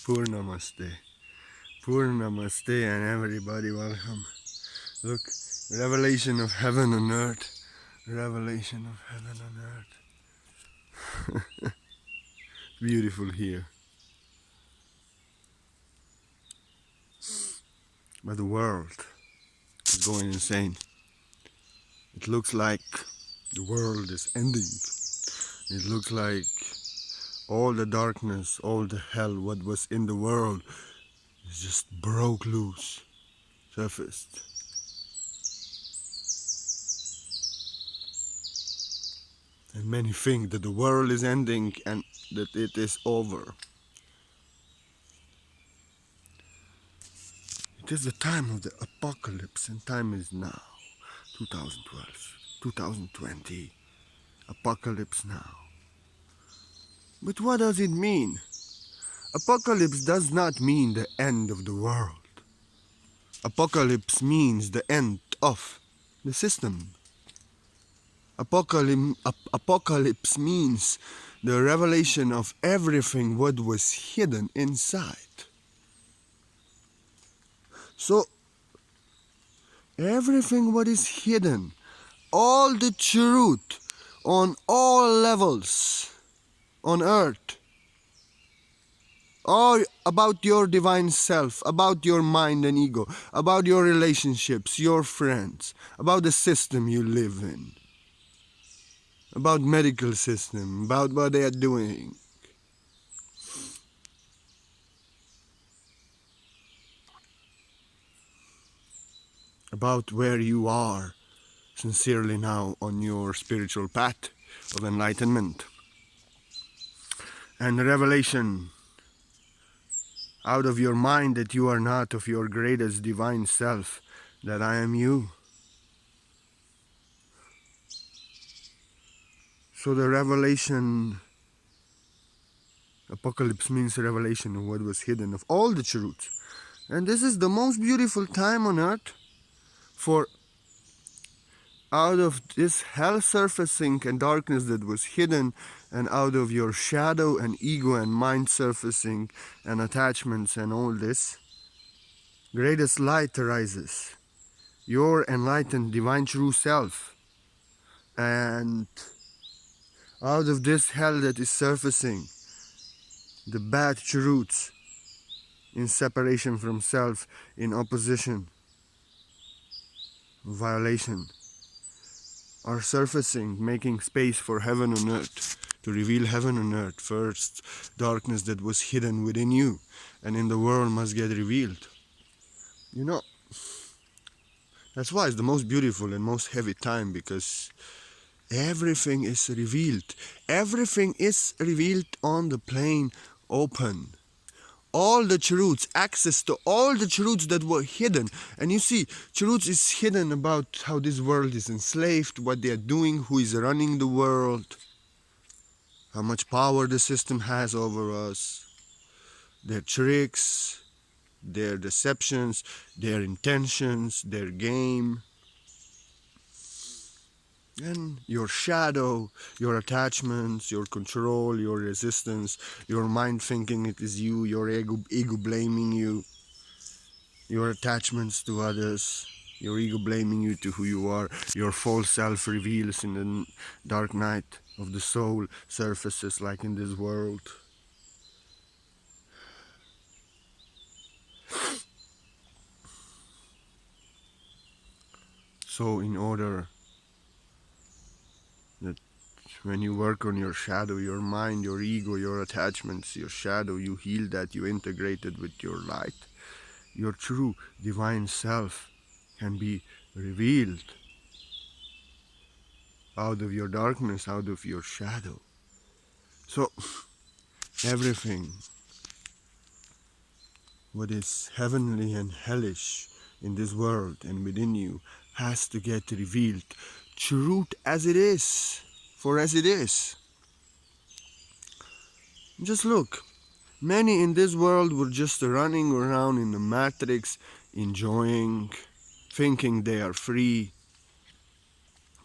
Purnamaste. Purnamaste and everybody welcome. Look, revelation of heaven on earth. Revelation of heaven on earth. Beautiful here. But the world is going insane. It looks like the world is ending. It looks like all the darkness, all the hell, what was in the world is just broke loose, surfaced. And many think that the world is ending and that it is over. It is the time of the apocalypse, and time is now. 2012, 2020. Apocalypse now. But what does it mean? Apocalypse does not mean the end of the world. Apocalypse means the end of the system. Apocalypse means the revelation of everything what was hidden inside. So, everything what is hidden, all the truth on all levels on earth, all about your divine self, about your mind and ego, about your relationships, your friends, about the system you live in, about medical system, about what they are doing. About where you are sincerely now on your spiritual path of enlightenment and revelation out of your mind that you are not of your greatest divine self, that I am you. So the revelation, apocalypse means revelation of what was hidden, of all the truth. And this is the most beautiful time on earth, for out of this hell surfacing and darkness that was hidden, and out of your shadow and ego and mind surfacing and attachments and all this, greatest light arises, your enlightened divine true self. And out of this hell that is surfacing, the bad truths in separation from self, in opposition, violation, are surfacing, making space for heaven on earth, to reveal heaven on earth. First, darkness that was hidden within you and in the world must get revealed. You know, that's why it's the most beautiful and most heavy time, because everything is revealed. Everything is revealed on the plane open. All the truths, access to all the truths that were hidden. And you see, truth is hidden about how this world is enslaved, what they are doing, who is running the world, how much power the system has over us, their tricks, their deceptions, their intentions, their game. And your shadow, your attachments, your control, your resistance, your mind thinking it is you, your ego blaming you, your attachments to others, your ego blaming you to who you are, your false self reveals in the dark night of the soul, surfaces like in this world. So in order that when you work on your shadow, your mind, your ego, your attachments, your shadow, you heal that, you integrate it with your light, your true divine self can be revealed out of your darkness, out of your shadow. So everything what is heavenly and hellish in this world and within you has to get revealed. Truth as it is, for as it is. Just look, many in this world were just running around in the matrix, enjoying, thinking they are free,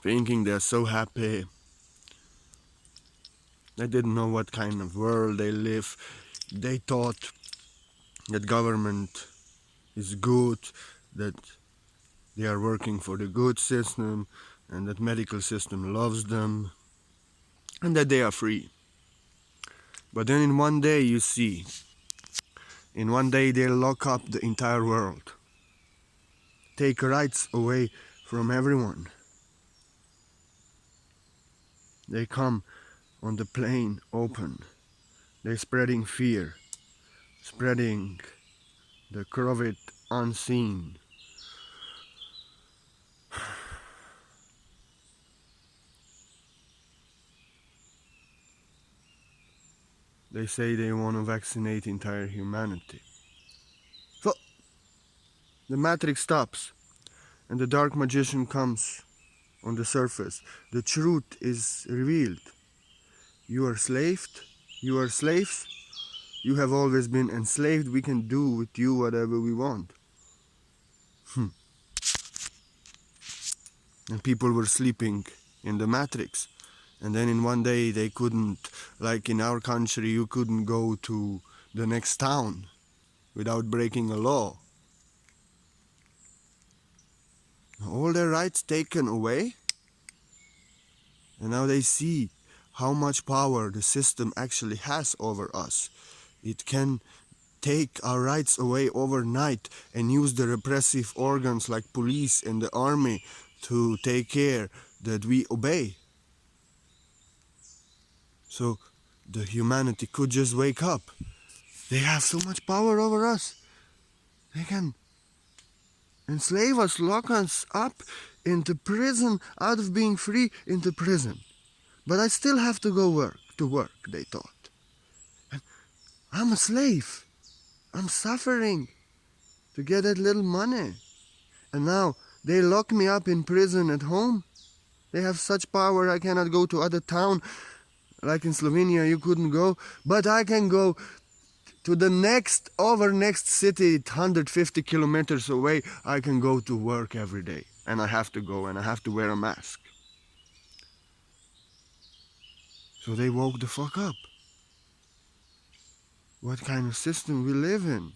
thinking they're so happy. They didn't know what kind of world they live. They thought that government is good, that they are working for the good system, and that medical system loves them, and that they are free. But then in one day you see, in one day they lock up the entire world, take rights away from everyone. They come on the plain open. They're spreading fear, spreading the COVID unseen. They say they want to vaccinate entire humanity. So the matrix stops and the dark magician comes on the surface. The truth is revealed. You are slaved. You are slaves. You have always been enslaved. We can do with you whatever we want. And people were sleeping in the matrix. And then in one day they couldn't, like in our country, you couldn't go to the next town without breaking a law. All their rights taken away. And now they see how much power the system actually has over us. It can take our rights away overnight and use the repressive organs like police and the army to take care that we obey. So the humanity could just wake up. They have so much power over us. They can enslave us, lock us up into prison, out of being free into prison. But I still have to go to work, they thought. And I'm a slave. I'm suffering to get that little money. And now they lock me up in prison at home. They have such power I cannot go to other town. Like in Slovenia you couldn't go. But I can go to the next city, 150 kilometers away. I can go to work every day. And I have to go and I have to wear a mask. So they woke the fuck up. What kind of system we live in?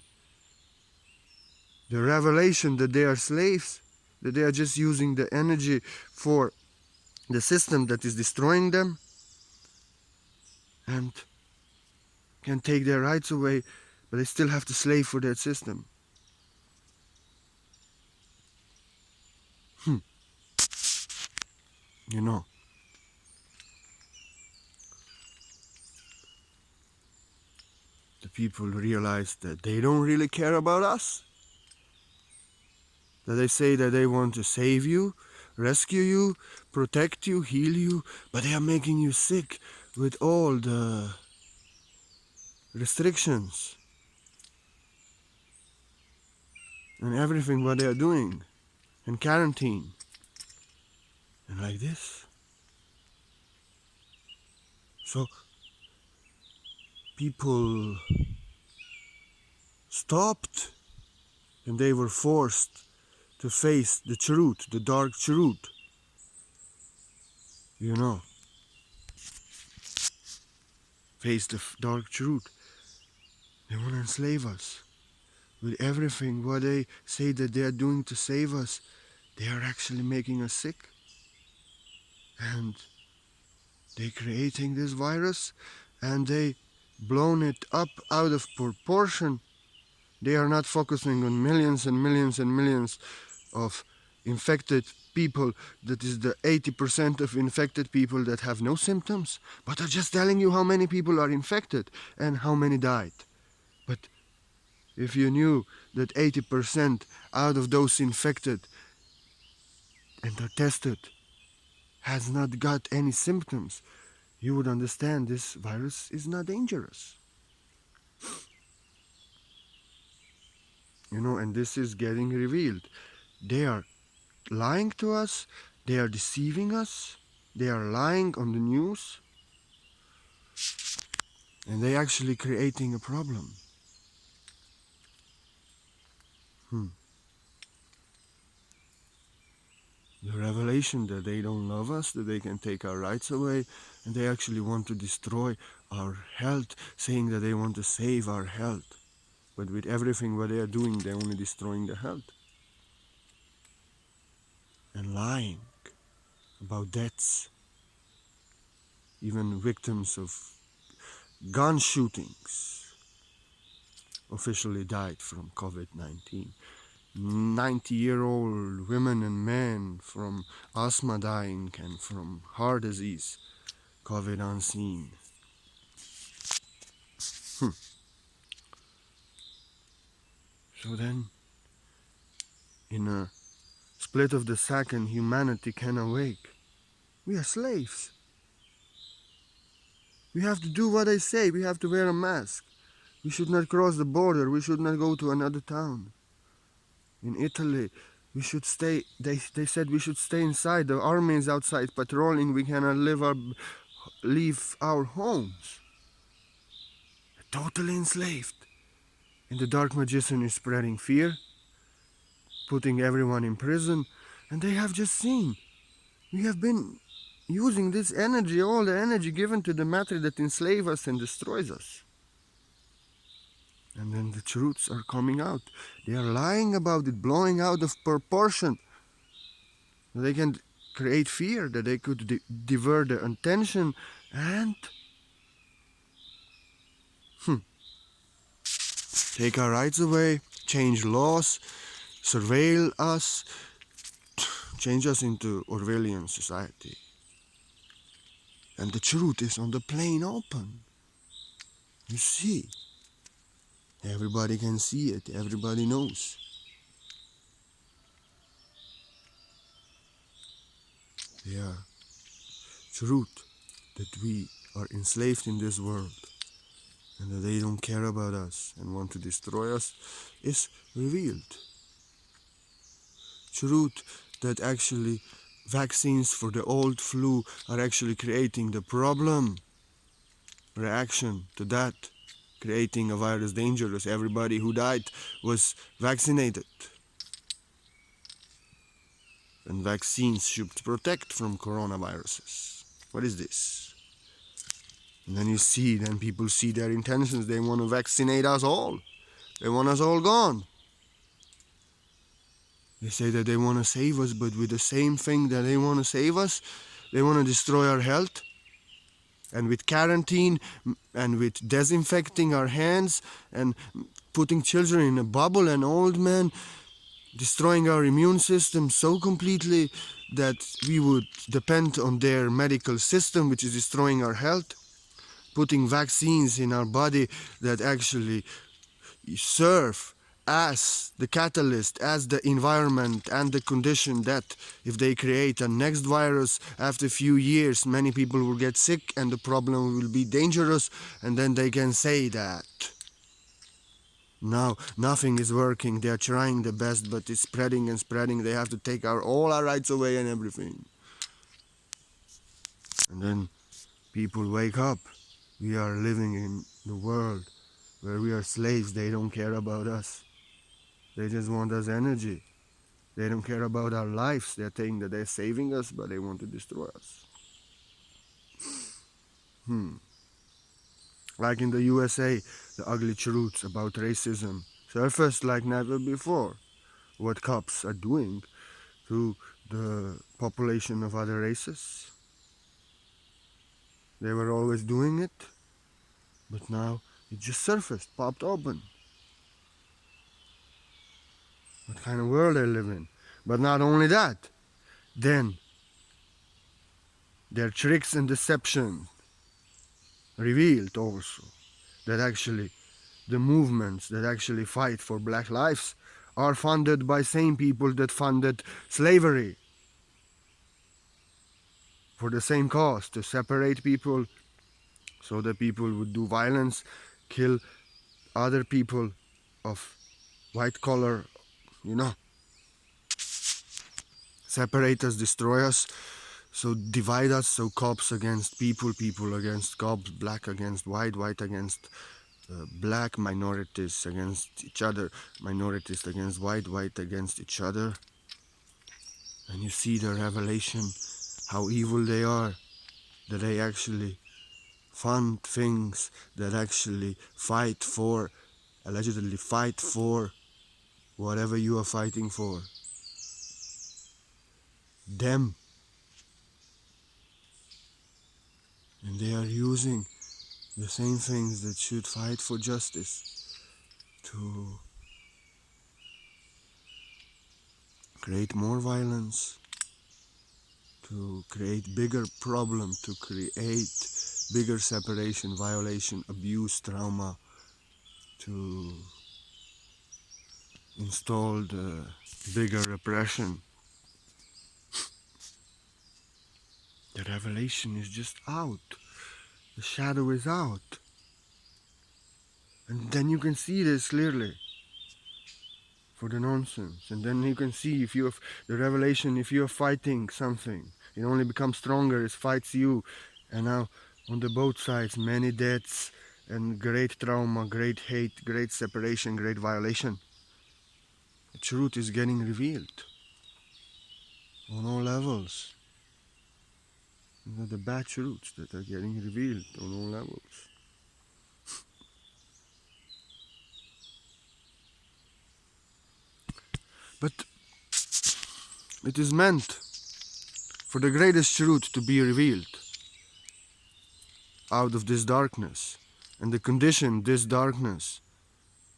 The revelation that they are slaves, that they are just using the energy for the system that is destroying them and can take their rights away, but they still have to slave for that system. You know, the people realize that they don't really care about us. That they say that they want to save you, rescue you, protect you, heal you, but they are making you sick with all the restrictions and everything what they are doing, and quarantine, and like this. So people stopped and they were forced to face the truth, the dark truth. You know, face the dark truth. They want to enslave us with everything what they say that they are doing to save us. They are actually making us sick. And they creating this virus and they blown it up out of proportion. They are not focusing on millions and millions and millions of infected people. That is the 80% of infected people that have no symptoms, but are just telling you how many people are infected and how many died. But if you knew that 80% out of those infected and are tested has not got any symptoms, you would understand this virus is not dangerous. You know, and this is getting revealed. They are lying to us, they are deceiving us, they are lying on the news, and they actually creating a problem. The revelation that they don't love us, that they can take our rights away, and they actually want to destroy our health, saying that they want to save our health. But with everything what they are doing, they're only destroying their health. And lying about deaths, even victims of gun shootings officially died from COVID-19. 90-year-old women and men from asthma dying and from heart disease, COVID unseen. So then, in a split of the second, humanity can awake. We are slaves. We have to do what I say. We have to wear a mask. We should not cross the border. We should not go to another town. In Italy, we should stay. They said we should stay inside. The army is outside patrolling. We cannot leave our homes. Totally enslaved. And the dark magician is spreading fear, putting everyone in prison. And they have just seen. We have been using this energy, all the energy given to the matter that enslaves us and destroys us. And then the truths are coming out. They are lying about it, blowing out of proportion. They can create fear, that they could divert the attention and take our rights away, change laws, surveil us, change us into Orwellian society. And the truth is on the plain open. You see. Everybody can see it. Everybody knows. Yeah. Truth that we are enslaved in this world and that they don't care about us and want to destroy us is revealed. Truth that actually vaccines for the old flu are actually creating the problem. Reaction to that, creating a virus dangerous. Everybody who died was vaccinated. And vaccines should protect from coronaviruses. What is this? And then people see their intentions. They want to vaccinate us all. They want us all gone. They say that they want to save us, but with the same thing that they want to save us, they want to destroy our health. And with quarantine and with disinfecting our hands and putting children in a bubble and old men, destroying our immune system so completely that we would depend on their medical system, which is destroying our health, putting vaccines in our body that actually serve as the catalyst, as the environment and the condition that if they create a next virus, after a few years, many people will get sick and the problem will be dangerous, and then they can say that. Now, nothing is working. They are trying the best, but it's spreading and spreading. They have to take all our rights away and everything. And then people wake up. We are living in the world where we are slaves. They don't care about us. They just want us energy. They don't care about our lives. They're saying that they're saving us, but they want to destroy us. Like in the USA, the ugly truths about racism surfaced like never before. What cops are doing to the population of other races. They were always doing it, but now it just surfaced, popped open. What kind of world they live in? But not only that, then their tricks and deception revealed also that actually the movements that actually fight for black lives are funded by same people that funded slavery for the same cause, to separate people so that people would do violence, kill other people of white color, separate us, destroy us, so divide us, so cops against people, people against cops, black against white, white against black, minorities against each other, minorities against white, white against each other. And you see the revelation, how evil they are, that they actually fund things that actually fight for allegedly fight for whatever you are fighting for. Them. And they are using the same things that should fight for justice to create more violence, to create bigger problem, to create bigger separation, violation, abuse, trauma, to install the bigger repression. The revelation is just out. The shadow is out. And then you can see this clearly for the nonsense. And then you can see if you have the revelation, if you are fighting something, it only becomes stronger, it fights you. And now on the both sides, many deaths and great trauma, great hate, great separation, great violation. The truth is getting revealed on all levels. These are the bad truths that are getting revealed on all levels. But it is meant for the greatest truth to be revealed out of this darkness. And the condition, this darkness,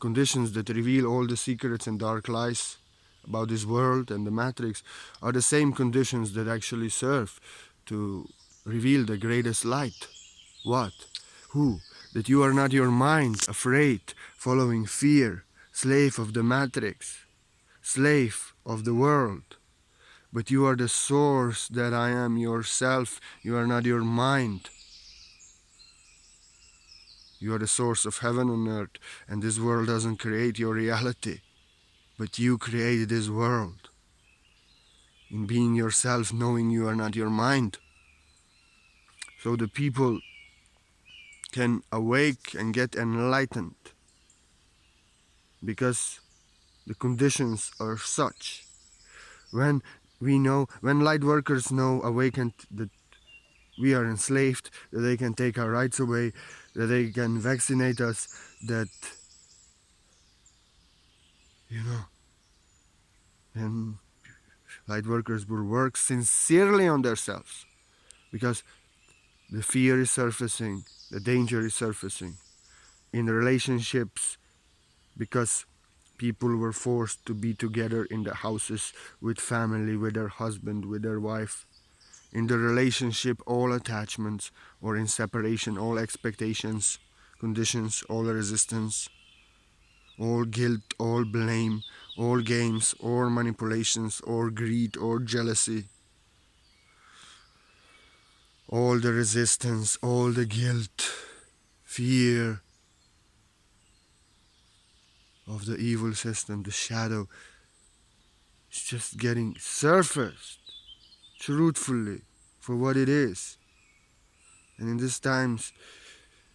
conditions that reveal all the secrets and dark lies about this world and the matrix, are the same conditions that actually serve to reveal the greatest light. What? Who? That you are not your mind, afraid, following fear, slave of the matrix, slave of the world. But you are the source that I am yourself. You are not your mind. You are the source of heaven on earth, and this world doesn't create your reality, but you create this world. In being yourself, knowing you are not your mind. So the people can awake and get enlightened, because the conditions are such. When light workers know, awakened, that we are enslaved, that they can take our rights away, that they can vaccinate us, that, then light workers will work sincerely on themselves, because the fear is surfacing, the danger is surfacing in relationships, because people were forced to be together in the houses with family, with their husband, with their wife. In the relationship, all attachments, or in separation, all expectations, conditions, all resistance, all guilt, all blame, all games, all manipulations, all greed, all jealousy, all the resistance, all the guilt, fear of the evil system, the shadow, is just getting surfaced truthfully for what it is. And in these times,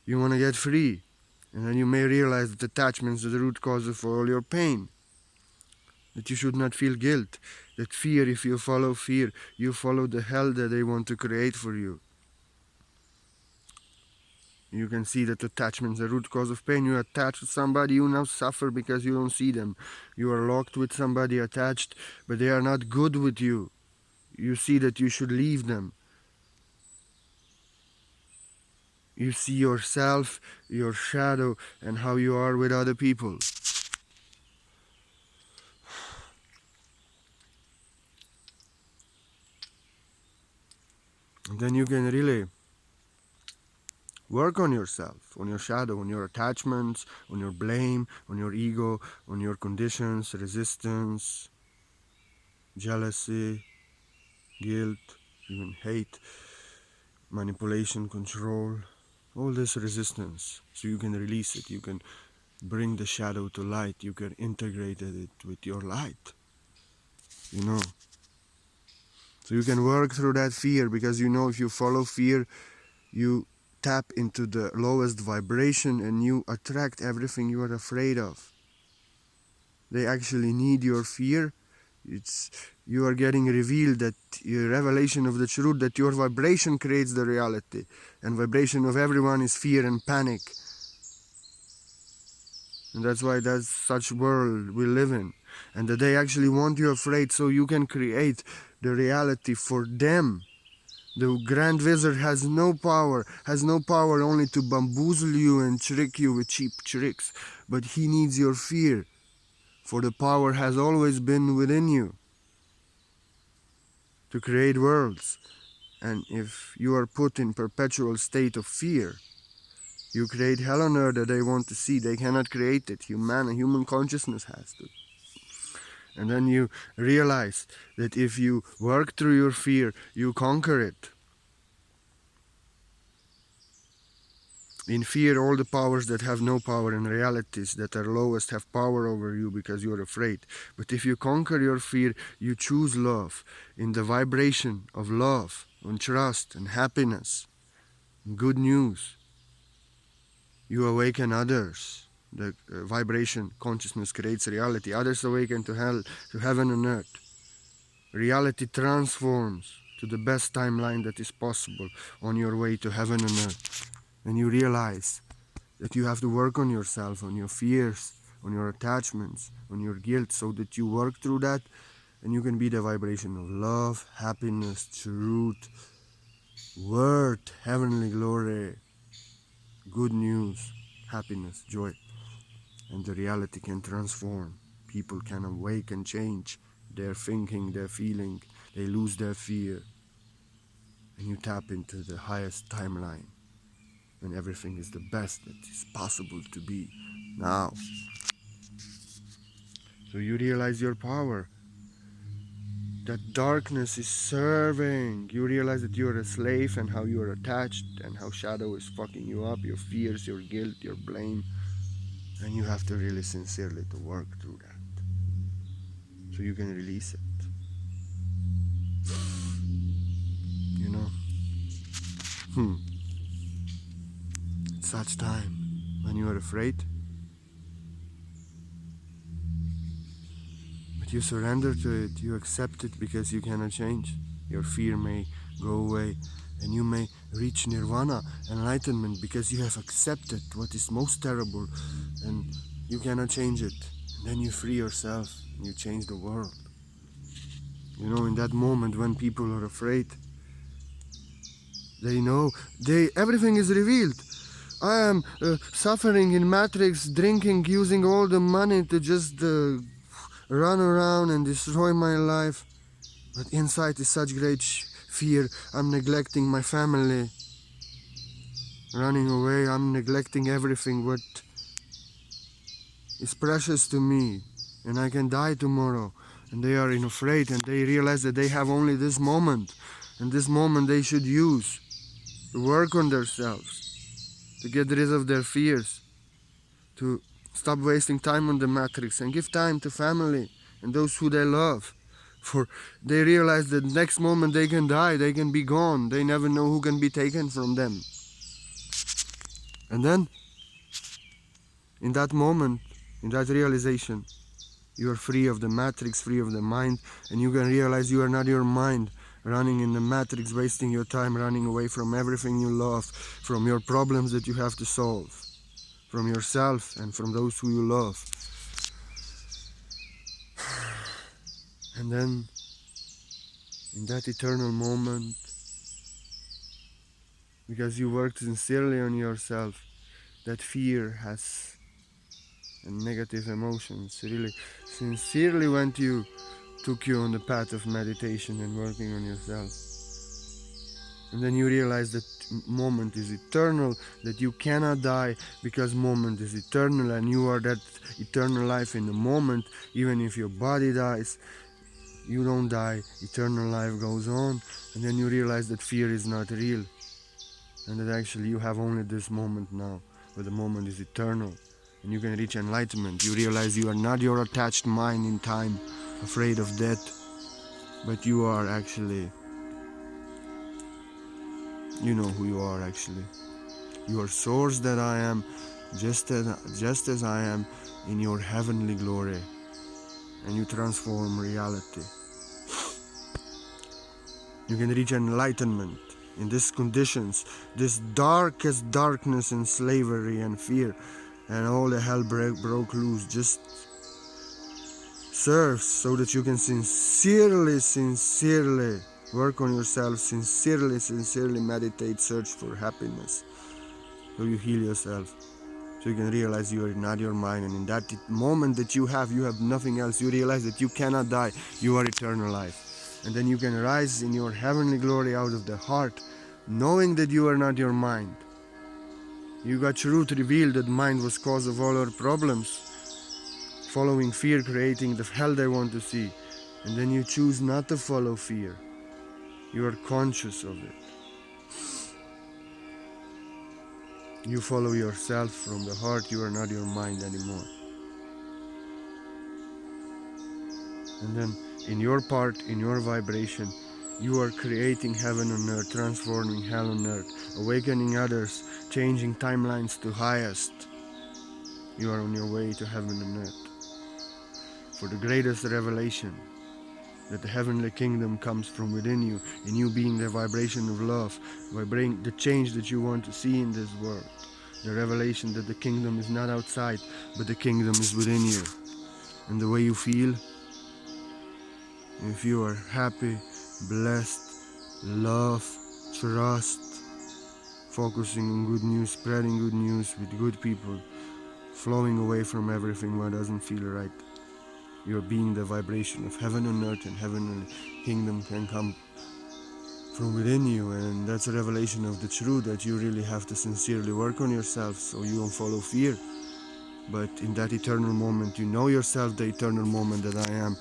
you want to get free. And then you may realize that attachments are the root cause of all your pain. That you should not feel guilt. That fear, if you follow fear, you follow the hell that they want to create for you. You can see that attachments are the root cause of pain. You attach to somebody, you now suffer because you don't see them. You are locked with somebody attached, but they are not good with you. You see that you should leave them. You see yourself, your shadow, and how you are with other people. And then you can really work on yourself, on your shadow, on your attachments, on your blame, on your ego, on your conditions, resistance, jealousy, guilt, even hate, manipulation, control, all this resistance. So you can release it, you can bring the shadow to light, you can integrate it with your light, So you can work through that fear, because if you follow fear, you tap into the lowest vibration and you attract everything you are afraid of. They actually need your fear. You are getting revealed, that your revelation of the truth, that your vibration creates the reality, and vibration of everyone is fear and panic. And that's why that's such world we live in. And that they actually want you afraid so you can create the reality for them. The Grand Wizard has no power only to bamboozle you and trick you with cheap tricks, but he needs your fear, for the power has always been within you to create worlds. And if you are put in perpetual state of fear, you create hell on earth that they want to see. They cannot create it. Human consciousness has to. And then you realize that if you work through your fear, you conquer it. In fear, all the powers that have no power in realities that are lowest have power over you because you are afraid. But if you conquer your fear, you choose love. In the vibration of love, and trust, and happiness, and good news, you awaken others. The vibration consciousness creates reality. Others awaken to hell, to heaven and earth. Reality transforms to the best timeline that is possible on your way to heaven and earth. And you realize that you have to work on yourself, on your fears, on your attachments, on your guilt, so that you work through that and you can be the vibration of love, happiness, truth, worth, heavenly glory, good news, happiness, joy. And the reality can transform. People can awake and change their thinking, their feeling. They lose their fear. And you tap into the highest timeline. And everything is the best that is possible to be now. So you realize your power. That darkness is serving. You realize that you're a slave and how you're attached and how shadow is fucking you up, your fears, your guilt, your blame. And you have to really sincerely to work through that. So you can release it. You know? At such time when you are afraid, but you surrender to it, you accept it because you cannot change. Your fear may go away and you may reach nirvana, enlightenment, because you have accepted what is most terrible and you cannot change it. And then you free yourself and you change the world. You know, in that moment when people are afraid, they know everything is revealed. I am suffering in Matrix, drinking, using all the money to just run around and destroy my life. But inside is such great fear. I'm neglecting my family. Running away, I'm neglecting everything what is precious to me. And I can die tomorrow. And they are afraid and they realize that they have only this moment. And this moment they should use to work on themselves, to get rid of their fears, to stop wasting time on the matrix and give time to family and those who they love. For they realize that next moment they can die, they can be gone, they never know who can be taken from them. And then, in that moment, in that realization, you are free of the matrix, free of the mind, and you can realize you are not your mind running in the matrix, wasting your time, running away from everything you love, from your problems that you have to solve, from yourself and from those who you love. And then, in that eternal moment, because you worked sincerely on yourself, that fear has and negative emotions really sincerely took you on the path of meditation and working on yourself. And then you realize that moment is eternal, that you cannot die because moment is eternal and you are that eternal life in the moment. Even if your body dies, you don't die, eternal life goes on. And then you realize that fear is not real and that actually you have only this moment now, but the moment is eternal. And you can reach enlightenment. You realize you are not your attached mind in time, afraid of death, but you are actually, you know who you are actually. You are source that I am, just as I am in your heavenly glory. And you transform reality. You can reach enlightenment in these conditions, this darkest darkness and slavery and fear. and all the hell broke loose. Just serve so that you can sincerely work on yourself, sincerely meditate, search for happiness, so you heal yourself, so you can realize you are not your mind, and in that moment that you have nothing else. You realize that you cannot die, you are eternal life, and then you can rise in your heavenly glory out of the heart, knowing that you are not your mind. You got truth revealed that mind was cause of all our problems, following fear, creating the hell they want to see, and then you choose not to follow fear. You are conscious of it. You follow yourself from the heart. You are not your mind anymore. And then in your part, in your vibration, you are creating heaven on earth, transforming hell on earth, awakening others, changing timelines to highest. You are on your way to heaven on earth for the greatest revelation, that the heavenly kingdom comes from within you, in you being the vibration of love, vibrating the change that you want to see in this world, the revelation that the kingdom is not outside, but the kingdom is within you. And the way you feel, if you are happy, blessed, love, trust, focusing on good news, spreading good news with good people, flowing away from everything what doesn't feel right, you're being the vibration of heaven on earth, and heavenly kingdom can come from within you. And that's a revelation of the truth, that you really have to sincerely work on yourself so you don't follow fear. But in that eternal moment, you know yourself, the eternal moment that I am,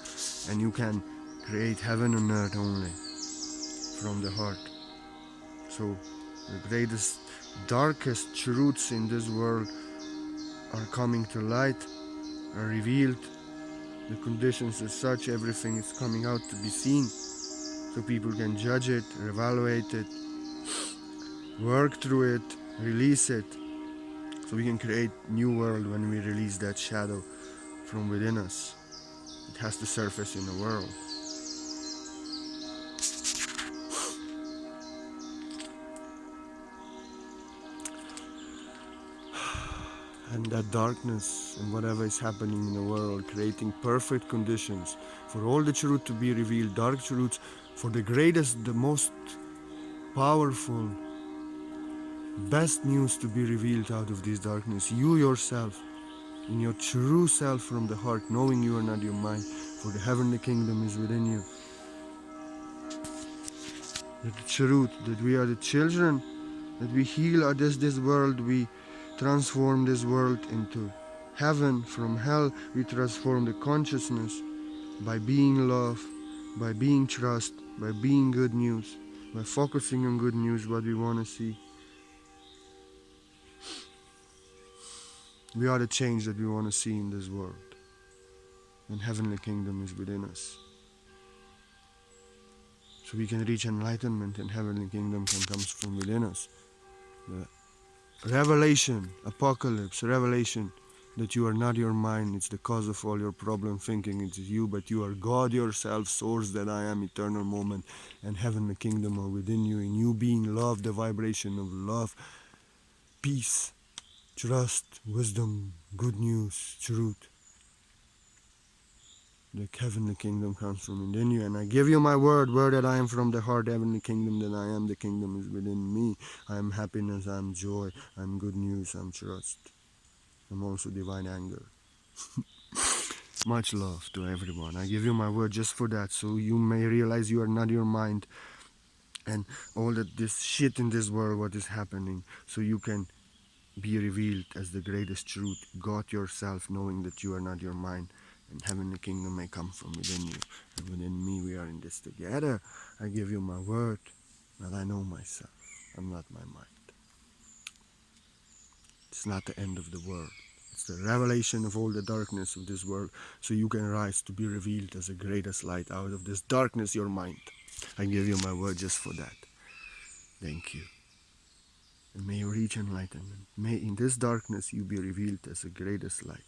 and you can create heaven on earth only from the heart. So the greatest, darkest truths in this world are coming to light, are revealed. The conditions as such, everything is coming out to be seen, so people can judge it, evaluate it, work through it, release it, so we can create new world when we release that shadow from within us. It has to surface in the world. And that darkness and whatever is happening in the world, creating perfect conditions for all the truth to be revealed, dark truths, for the greatest, the most powerful, best news to be revealed out of this darkness. You yourself, in your true self from the heart, knowing you are not your mind, for the heavenly kingdom is within you. That the truth, that we are the children, that we heal this world, we transform this world into heaven. From hell, we transform the consciousness by being love, by being trust, by being good news, by focusing on good news, what we want to see. We are the change that we want to see in this world, and heavenly kingdom is within us. So we can reach enlightenment, and heavenly kingdom can come from within us. The revelation, apocalypse, revelation that you are not your mind, it's the cause of all your problem thinking, it's you, but you are God yourself, source that I am, eternal moment, and heavenly kingdom are within you, in you being love, the vibration of love, peace, trust, wisdom, good news, truth. The heavenly kingdom comes from within you, and I give you my word that I am from the heart, heavenly kingdom that I am, the kingdom is within me. I am happiness, I am joy, I am good news, I am trust. I'm also divine anger. Much love to everyone. I give you my word just for that, so you may realize you are not your mind and all that this shit in this world, what is happening, so you can be revealed as the greatest truth, God yourself, knowing that you are not your mind, and heavenly kingdom may come from within you. And within me, we are in this together. I give you my word that I know myself. I'm not my mind. It's not the end of the world. It's the revelation of all the darkness of this world, so you can rise to be revealed as the greatest light out of this darkness, your mind. I give you my word just for that. Thank you. And may you reach enlightenment. May in this darkness you be revealed as the greatest light.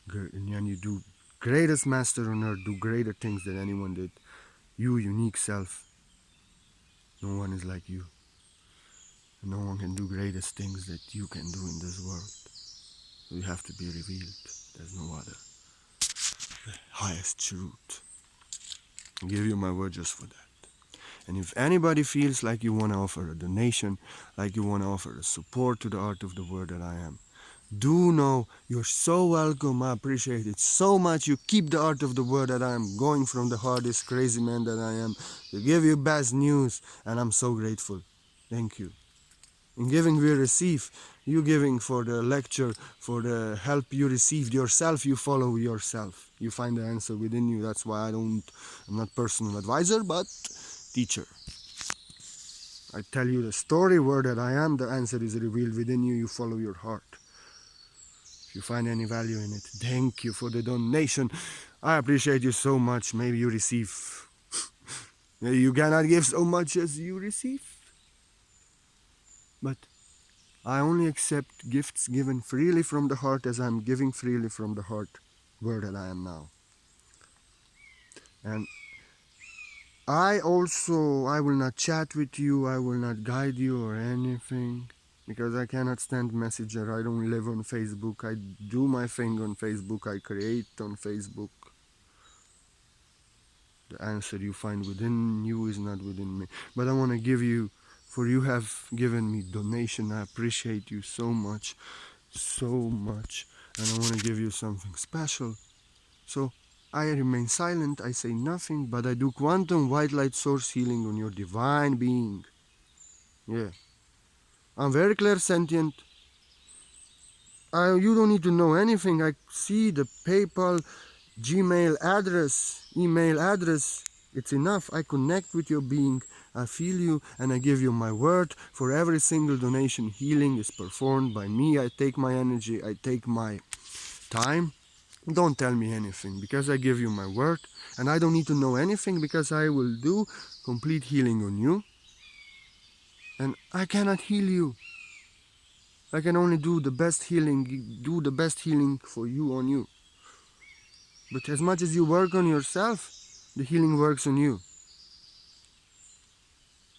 And you do greatest master on earth, do greater things than anyone did. You, unique self. No one is like you. No one can do greatest things that you can do in this world. You have to be revealed. There's no other. The highest truth. I give you my word just for that. And if anybody feels like you want to offer a donation, like you want to offer a support to the art of the word that I am, do know you're so welcome. I appreciate it so much. You keep the art of the word that I am going from the hardest crazy man that I am to give you best news, and I'm so grateful. Thank you. In giving we receive. You giving for the lecture, for the help you received yourself, you follow yourself. You find the answer within you. That's why I'm not personal advisor, but teacher. I tell you the story where that I am, the answer is revealed within you. You follow your heart. If you find any value in it, thank you for the donation. I appreciate you so much. Maybe you receive. Maybe you cannot give so much as you receive. But I only accept gifts given freely from the heart as I'm giving freely from the heart where that I am now. And I will not chat with you, I will not guide you or anything, because I cannot stand Messenger. I don't live on Facebook. I do my thing on Facebook. I create on Facebook. The answer you find within you is not within me. But I want to give you, for you have given me donation. I appreciate you so much, so much. And I want to give you something special. So I remain silent, I say nothing, but I do quantum white light source healing on your divine being. Yeah. I'm very clairsentient. You don't need to know anything. I see the PayPal, Gmail address, email address. It's enough. I connect with your being. I feel you and I give you my word. For every single donation, healing is performed by me. I take my energy. I take my time. Don't tell me anything because I give you my word, and I don't need to know anything because I will do complete healing on you. And I cannot heal you. I can only do the best healing for you on you. But as much as you work on yourself, the healing works on you.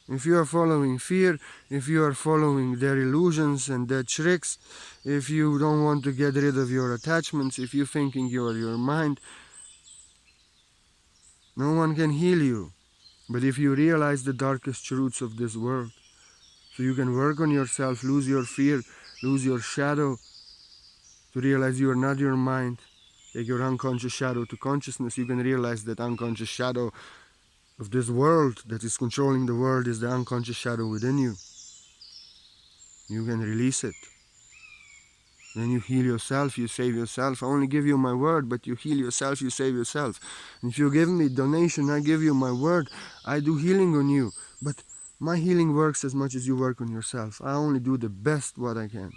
If you are following fear, if you are following their illusions and their tricks, if you don't want to get rid of your attachments, if you're thinking you are your mind, no one can heal you. But if you realize the darkest truths of this world, so you can work on yourself, lose your fear, lose your shadow, to realize you are not your mind, take your unconscious shadow to consciousness, you can realize that unconscious shadow of this world that is controlling the world is the unconscious shadow within you. You can release it. Then you heal yourself, you save yourself. I only give you my word, but you heal yourself, you save yourself. And if you give me donation, I give you my word. I do healing on you. But my healing works as much as you work on yourself. I only do the best what I can.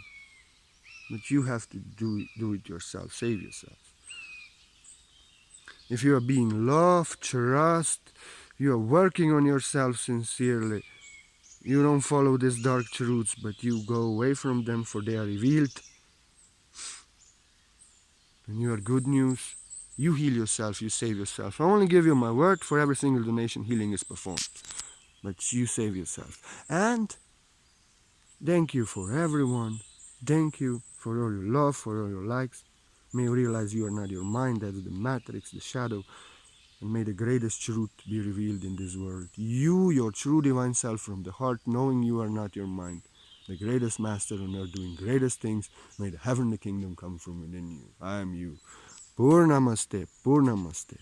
But you have to do it yourself, save yourself. If you are being loved, trust, you are working on yourself sincerely. You don't follow these dark truths, but you go away from them, for they are revealed. And you are good news. You heal yourself, you save yourself. I only give you my word. For every single donation, healing is performed. But you save yourself. And thank you for everyone. Thank you for all your love, for all your likes. May you realize you are not your mind, that is the matrix, the shadow. And may the greatest truth be revealed in this world. You, your true divine self from the heart, knowing you are not your mind. The greatest master on earth doing greatest things. May the heavenly kingdom come from within you. I am you. Purnamaste, Purnamaste.